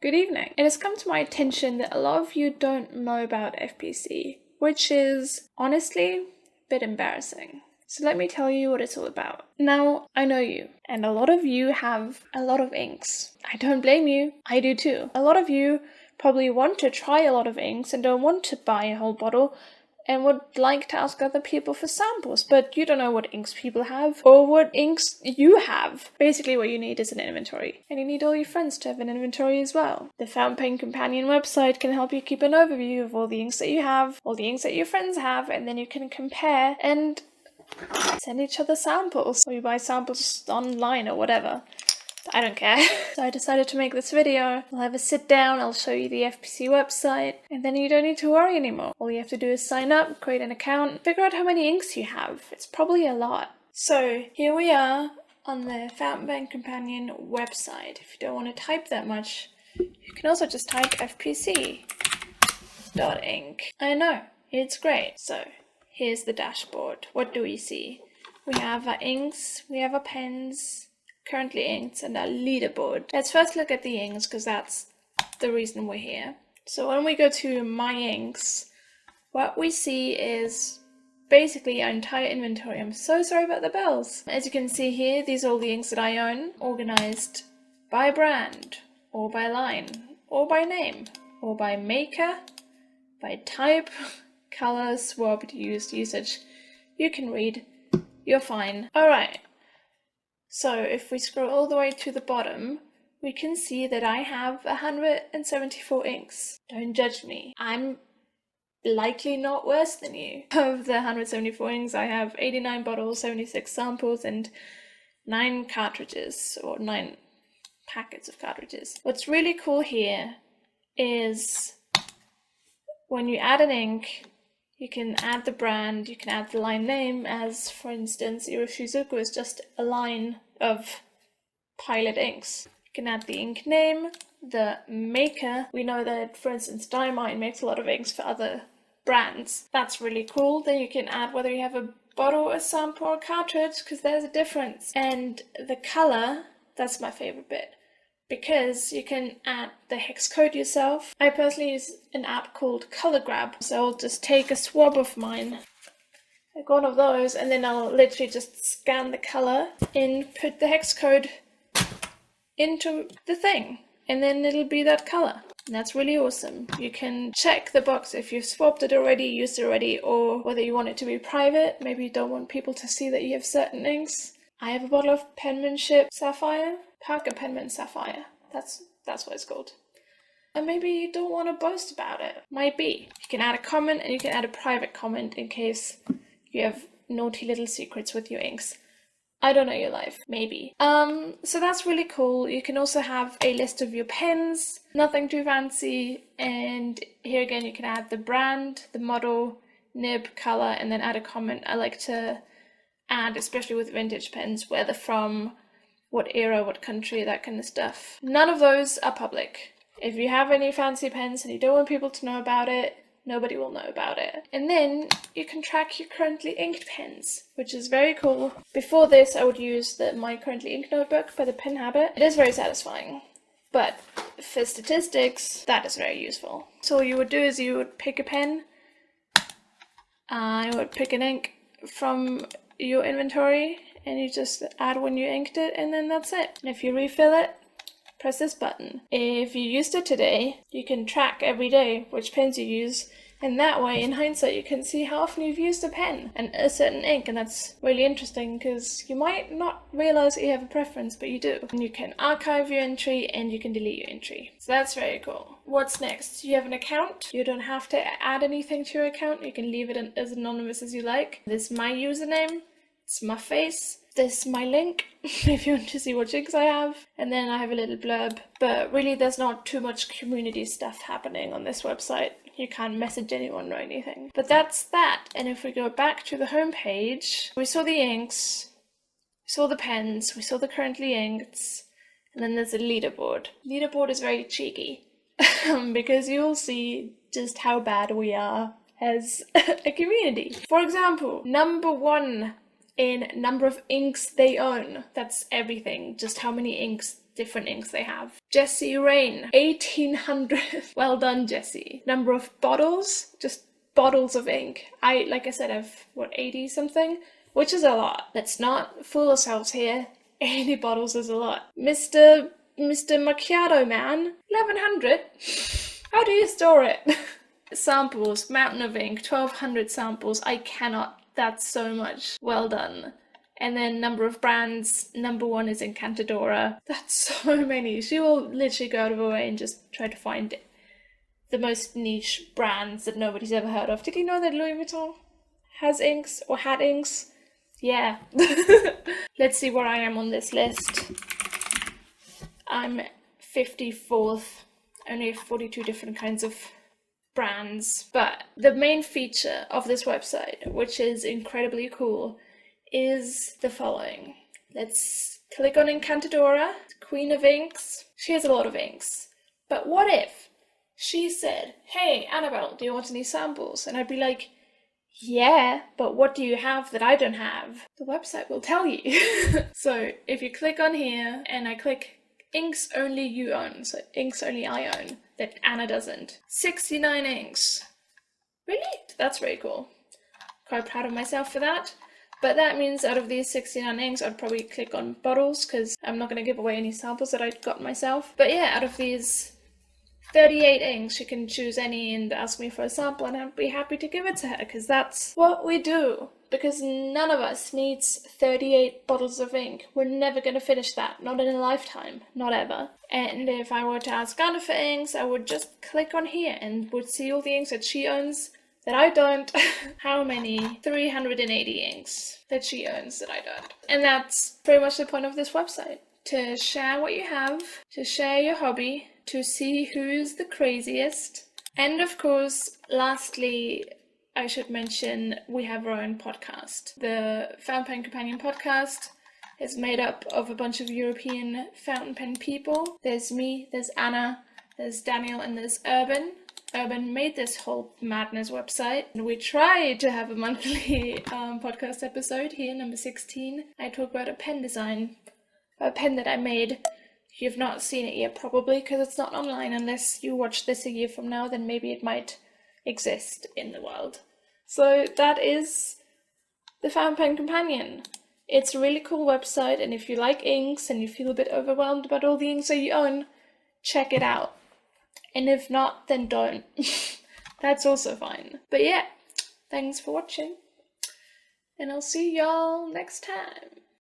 Good evening. It has come to my attention that a lot of you don't know about FPC, which is, honestly, a bit embarrassing. So let me tell you what it's all about. Now, I know you, and a lot of you have a lot of inks. I don't blame you, I do too. A lot of you probably want to try a lot of inks and don't want to buy a whole bottle, and would like to ask other people for samples, but you don't know what inks people have or what inks you have. Basically what you need is an inventory, and you need all your friends to have an inventory as well. The Fountain Pen Companion website can help you keep an overview of all the inks that you have, all the inks that your friends have, and then you can compare and send each other samples, or you buy samples online or whatever. I don't care. So I decided to make this video. We'll have a sit down, I'll show you the FPC website, and then you don't need to worry anymore. All you have to do is sign up, create an account, figure out how many inks you have. It's probably a lot. So here we are on the Fountain Pen Companion website. If you don't want to type that much, you can also just type fpc.ink. I know, it's great. So here's the dashboard. What do we see? We have our inks, we have our pens, currently inked, and our leaderboard. Let's first look at the inks, because that's the reason we're here. So when we go to My Inks, what we see is basically our entire inventory. I'm so sorry about the bells. As you can see here, these are all the inks that I own, organized by brand, or by line, or by name, or by maker, by type, color, swapped, used, usage. You can read, you're fine. Alright. So if we scroll all the way to the bottom, we can see that I have 174 inks. Don't judge me. I'm likely not worse than you. Of the 174 inks, I have 89 bottles, 76 samples, and 9 cartridges, or 9 packets of cartridges. What's really cool here is when you add an ink, you can add the brand, you can add the line name, as for instance, Iroshizuku is just a line of Pilot inks. You can add the ink name, the maker. We know that, for instance, Diamine makes a lot of inks for other brands. That's really cool. Then you can add whether you have a bottle, a sample, or a cartridge, because there's a difference. And the color, that's my favorite bit, because you can add the hex code yourself. I personally use an app called Color Grab, so I'll just take a swab of mine, like one of those, and then I'll literally just scan the color and put the hex code into the thing, and then it'll be that color. And that's really awesome. You can check the box if you've swapped it already, used it already, or whether you want it to be private. Maybe you don't want people to see that you have certain inks. I have a bottle of Penmanship Sapphire, Parker Penman Sapphire. That's what it's called. And maybe you don't want to boast about it. Might be. You can add a comment, and you can add a private comment in case you have naughty little secrets with your inks. I don't know your life. Maybe. So that's really cool. You can also have a list of your pens. Nothing too fancy. And here again, you can add the brand, the model, nib, color, and then add a comment. I like to add, especially with vintage pens, where they're from, what era, what country, that kind of stuff. None of those are public. If you have any fancy pens and you don't want people to know about it, nobody will know about it. And then you can track your currently inked pens, which is very cool. Before this, I would use my currently inked notebook by the Pen Habit. It is very satisfying, but for statistics, that is very useful. So all you would do is you would pick a pen, you would pick an ink from your inventory, and you just add when you inked it, and then that's it. And if you refill it, press this button. If you used it today, you can track every day which pens you use, and that way, in hindsight, you can see how often you've used a pen and a certain ink, and that's really interesting because you might not realize that you have a preference, but you do. And you can archive your entry, and you can delete your entry. So that's very cool. What's next? You have an account. You don't have to add anything to your account. You can leave it as anonymous as you like. This is my username. It's my face. This is my link if you want to see what inks I have, and then I have a little blurb. But really, there's not too much community stuff happening on this website. You can't message anyone or anything. But that's that. And if we go back to the home page, we saw the inks, we saw the pens, we saw the currently inked, and then there's a leaderboard. Leaderboard is very cheeky because you'll see just how bad we are as a community. For example, number 1 in number of inks they own. That's everything, just how many inks different inks they have. Jessie Rain, 1800. Well done, Jessie. Number of bottles, just bottles of ink. Like I said, I've, 80 something? Which is a lot. Let's not fool ourselves here. 80 bottles is a lot. Mr. Macchiato Man, 1100. How do you store it? Samples, mountain of ink, 1200 samples. I cannot. That's so much. Well done. And then number of brands, number 1 is Encantadora. That's so many. She will literally go out of her way and just try to find the most niche brands that nobody's ever heard of. Did you know that Louis Vuitton has inks or had inks? Yeah. Let's see where I am on this list. I'm 54th. Only have 42 different kinds of brands. But the main feature of this website, which is incredibly cool, is the following. Let's click on Encantadora, Queen of Inks. She has a lot of inks. But what if she said, hey, Annabelle, do you want any samples? And I'd be like, yeah, but what do you have that I don't have? The website will tell you. So if you click on here and I click inks only you own, so inks only I own, that Anna doesn't. 69 inks. Really? That's very cool. Quite proud of myself for that. But that means out of these 69 inks, I'd probably click on bottles because I'm not going to give away any samples that I got myself. But yeah, out of these 38 inks, you can choose any and ask me for a sample and I'd be happy to give it to her because that's what we do. Because none of us needs 38 bottles of ink. We're never going to finish that. Not in a lifetime. Not ever. And if I were to ask Anna for inks, I would just click on here and would see all the inks that she owns that I don't. How many? 380 inks that she owns that I don't. And that's pretty much the point of this website. To share what you have, to share your hobby, to see who's the craziest. And of course, lastly, I should mention we have our own podcast. The Fountain Pen Companion podcast is made up of a bunch of European fountain pen people. There's me, there's Anna, there's Daniel, and there's Urban. Urban made this whole madness website, and we tried to have a monthly podcast episode here, number 16. I talk about a pen design, a pen that I made. You've not seen it yet probably, because it's not online. Unless you watch this a year from now, then maybe it might exist in the world. So that is the Fountain Pen Companion. It's a really cool website, and if you like inks and you feel a bit overwhelmed about all the inks that you own, check it out. And if not, then don't. That's also fine. But yeah, thanks for watching. And I'll see y'all next time.